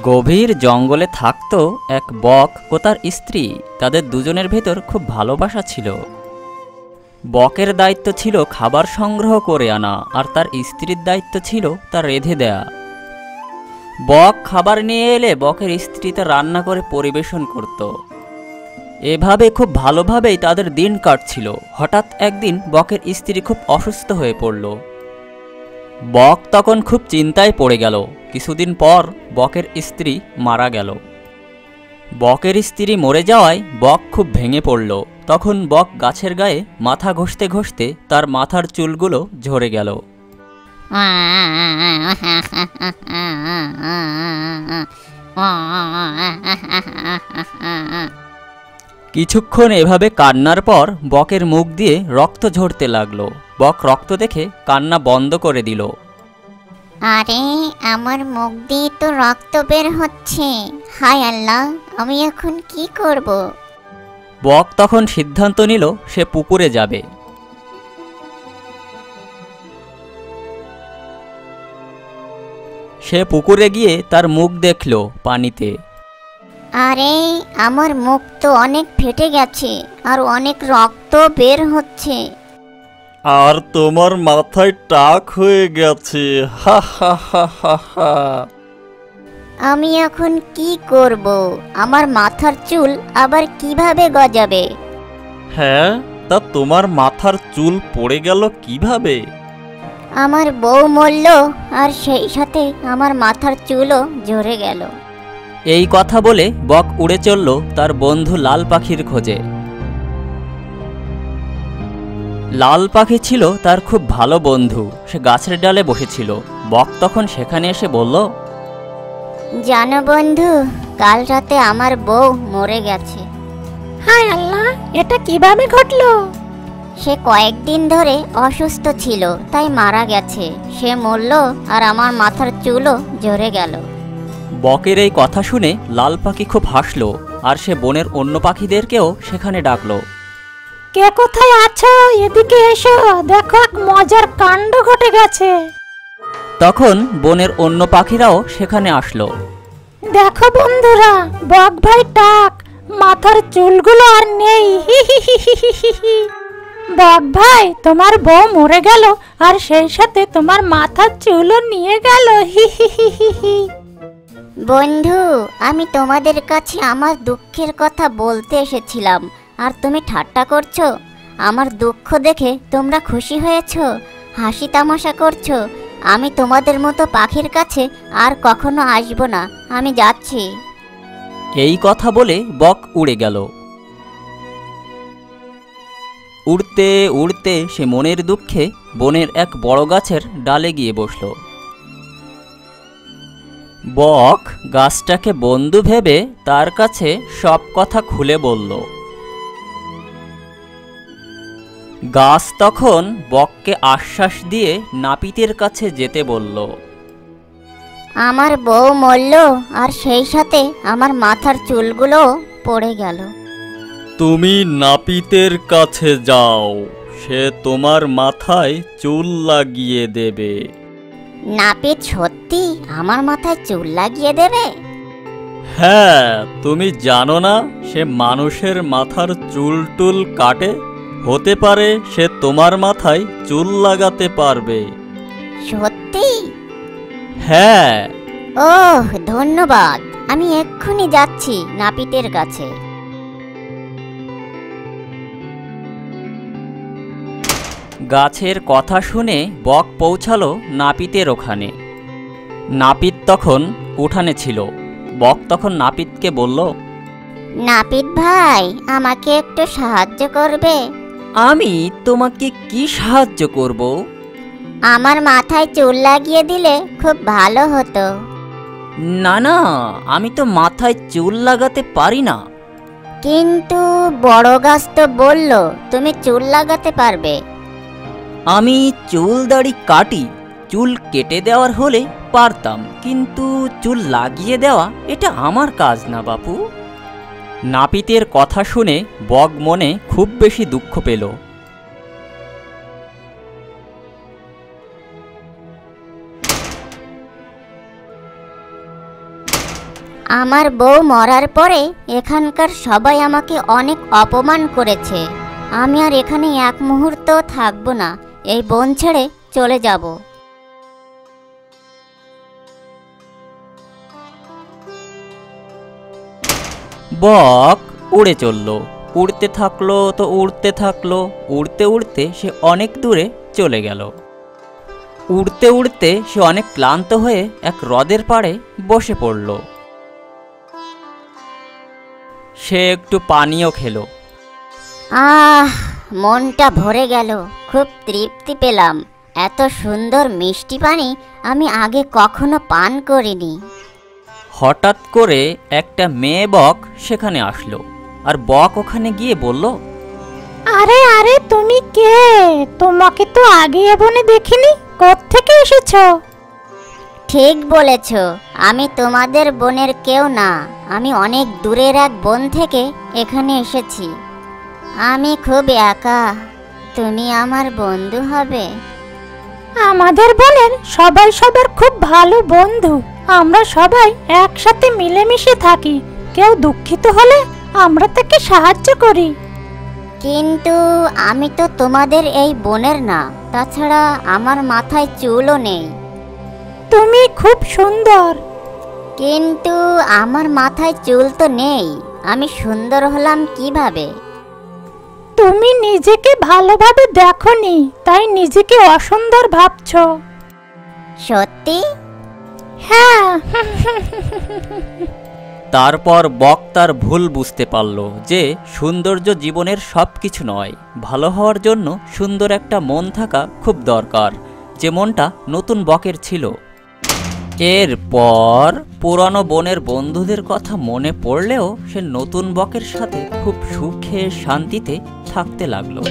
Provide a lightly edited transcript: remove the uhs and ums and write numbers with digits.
গভীর জঙ্গলে থাকতো এক বক ও তার স্ত্রী। তাদের দুজনের ভেতর খুব ভালোবাসা ছিল। বকের দায়িত্ব ছিল খাবার সংগ্রহ করে আনা, আর তার স্ত্রীর দায়িত্ব ছিল তা রেঁধে দেয়া। বক খাবার নিয়ে এলে বকের স্ত্রী তা রান্না করে পরিবেশন করত। এভাবে খুব ভালোভাবেই তাদের দিন কাটছিল। হঠাৎ একদিন বকের স্ত্রী খুব অসুস্থ হয়ে পড়ল। বক তখন খুব চিন্তায় পড়ে গেল। কিছুদিন পর বকের স্ত্রী মারা গেল। বকের স্ত্রী মরে যাওয়ায় বক খুব ভেঙে পড়ল। তখন বক গাছের গায়ে মাথা ঘষতে ঘষতে তার মাথার চুলগুলো ঝরে গেল। কিছুক্ষণ এভাবে কান্নার পর বকের মুখ দিয়ে রক্ত ঝরতে লাগলো। বক রক্ত দেখে কান্না বন্ধ করে দিল। আরে, আমার মুখ দিয়ে তো রক্ত বের হচ্ছে। হায় আল্লাহ, আমি এখন কি করব? বক তখন সিদ্ধান্ত নিল সে পুকুরে যাবে। সে পুকুরে গিয়ে তার মুখ দেখল পানিতে। আরে, আমার মুখ তো অনেক ফেটে গেছে আর অনেক রক্ত বের হচ্ছে। আর তোমার মাথায় টাক হয়ে গেছে। হা হা হা হা হা। আমি এখন কি করব? আমার মাথার চুল আবার কিভাবে গজাবে? হ্যাঁ, তা তোমার মাথার চুল পড়ে গেল কিভাবে? আমার বউ মরল, আর সেই সাথে আমার মাথার চুলও ঝরে গেল। এই কথা বলে বক উড়ে চলল তার বন্ধু লাল পাখির খোঁজে। লাল পাখি ছিল তার খুব ভালো বন্ধু। সে গাছের ডালে বসেছিল। বক তখন সেখানে এসে বলল, জানো বন্ধু, কাল রাতে আমার বউ মরে গেছে। হায় আল্লাহ, এটা কিভাবে ঘটলো? সে কয়েকদিন ধরে অসুস্থ ছিল, তাই মারা গেছে। সে মরল আর আমার মাথার চুলও ঝরে গেল। বকের এই কথা শুনে লাল পাখি খুব হাসল, আর সে বনের অন্য পাখিদেরকেও সেখানে ডাকল। কে কোথায় আছো? এদিকে এসো, দেখো এক মজার কাণ্ড ঘটে গেছে। তখন বনের অন্য পাখিরাও সেখানে আসলো। দেখো বন্ধুরা, বক ভাই টাক, মাথার চুলগুলো আর নেই। হি হি হি হি হি হি হি। বক ভাই, তোমার বউ মরে গেল, আর সেই সাথে তোমার মাথার চুলও নিয়ে গেল। হি হি হি হি হি। বন্ধু, আমি তোমাদের কাছে আমার দুঃখের কথা বলতে এসেছিলাম, আর তুমি ঠাট্টা করছো। আমার দুঃখ দেখে তোমরা খুশি হয়েছো, হাসি তামাশা করছো। আমি তোমাদের মতো পাখির কাছে আর কখনো আসবো না। আমি যাচ্ছি। এই কথা বলে বক উড়ে গেল। উড়তে উড়তে সে মনের দুঃখে বনের এক বড় গাছের ডালে গিয়ে বসল। বক গাছটাকে বন্ধু ভেবে তার কাছে সব কথা খুলে বলল। গাছ তখন বককে আশ্বাস দিয়ে নাপিতের কাছে যেতে বলল। আমার বউ মরল, আর সেই সাথে আমার মাথার চুলগুলো পড়ে গেল। তুমি নাপিতের কাছে যাও, সে তোমার মাথায় চুল লাগিয়ে দেবে। নাপিত সত্যি আমার মাথায় চুল লাগিয়ে দেবে? হ্যাঁ, তুমি জানো না সে মানুষের মাথার চুল টুল কাটে? হতে পারে সে তোমার মাথায় চুল লাগাতে পারবে। সত্যি? হ্যাঁ। ওহ, ধন্যবাদ। আমি এক্ষুনি যাচ্ছি নাপিতের কাছে। গাছের কথা শুনে বক পৌঁছালো নাপিতের ওখানে। নাপিত তখন উঠানে ছিল। বক তখন নাপিতকে বলল, নাপিত ভাই, আমাকে একটু সাহায্য করবে? আমি তোমাকে কি সাহায্য করব? আমার মাথায় চুল লাগিয়ে দিলে খুব ভালো হতো। না না, আমি তো মাথায় চুল লাগাতে পারি না। কিন্তু বড় গাছ তো বলল তুমি চুল লাগাতে পারবে। আমি চুল দাড়ি কাটি। চুল কেটে দেওয়ার হলে পারতাম, কিন্তু চুল লাগিয়ে দেওয়া এটা আমার কাজ না বাপু। নাপিতের কথা শুনে বক মনে খুব বেশি দুঃখ পেল। আমার বউ মরার পরে এখানকার সবাই আমাকে অনেক অপমান করেছে। আমি আর এখানে এক মুহূর্ত থাকবো না, এই বন ছেড়ে চলে যাব। বক উড়ে চলল, উড়তে থাকলো তো উড়তে থাকলো, উড়তে উড়তে সে অনেক দূরে চলে গেল। উড়তে উড়তে সে অনেক ক্লান্ত হয়ে এক হ্রদের পাড়ে বসে পড়ল। সে একটু পানিও খেলো। আহ, মনটা ভরে গেল, খুব তৃপ্তি পেলাম। এত সুন্দর মিষ্টি পানি আমি আগে কখনো পান করিনি। হঠাৎ করে একটা মেয়ে বক সেখানে আসলো, আর বক ওখানে গিয়ে বলল, আরে আরে, তুমি কে? তোমাকে তো আগে এ বনে দেখিনি। কোত্থেকে এসেছো? ঠিক বলেছ, আমি তোমাদের বনের কেউ না। আমি অনেক দূরের এক বন থেকে এখানে এসেছি। আমি খুব একা, তুমি আমার বন্ধু হবে? আমাদের বনের সবাই সবার খুব ভালো বন্ধু। আমরা সবাই একসাথে মিলেমিশে থাকি। কেউ দুঃখিত হলে আমরা তাকে সাহায্য করি। কিন্তু আমি তো তোমাদের এই বনের না, তাছাড়া আমার মাথায় চুলও নেই। তুমি খুব সুন্দর। কিন্তু আমার মাথায় চুল তো নেই, আমি সুন্দর হলাম কিভাবে? তুমি নিজেকে ভালোভাবে দেখোনি, তাই নিজেকে অসুন্দর ভাবছো। সত্যি? হ্যাঁ। তারপর বক তার ভুল বুঝতে পারল যে সৌন্দর্য জীবনের সব কিছু নয়। ভালো হওয়ার জন্য সুন্দর একটা মন থাকা খুব দরকার, যে মনটা নতুন বকের ছিল। এরপর পুরানো বনের বন্ধুদের কথা মনে পড়লেও সে নতুন বকের সাথে খুব সুখে শান্তিতে থাকতে লাগলো।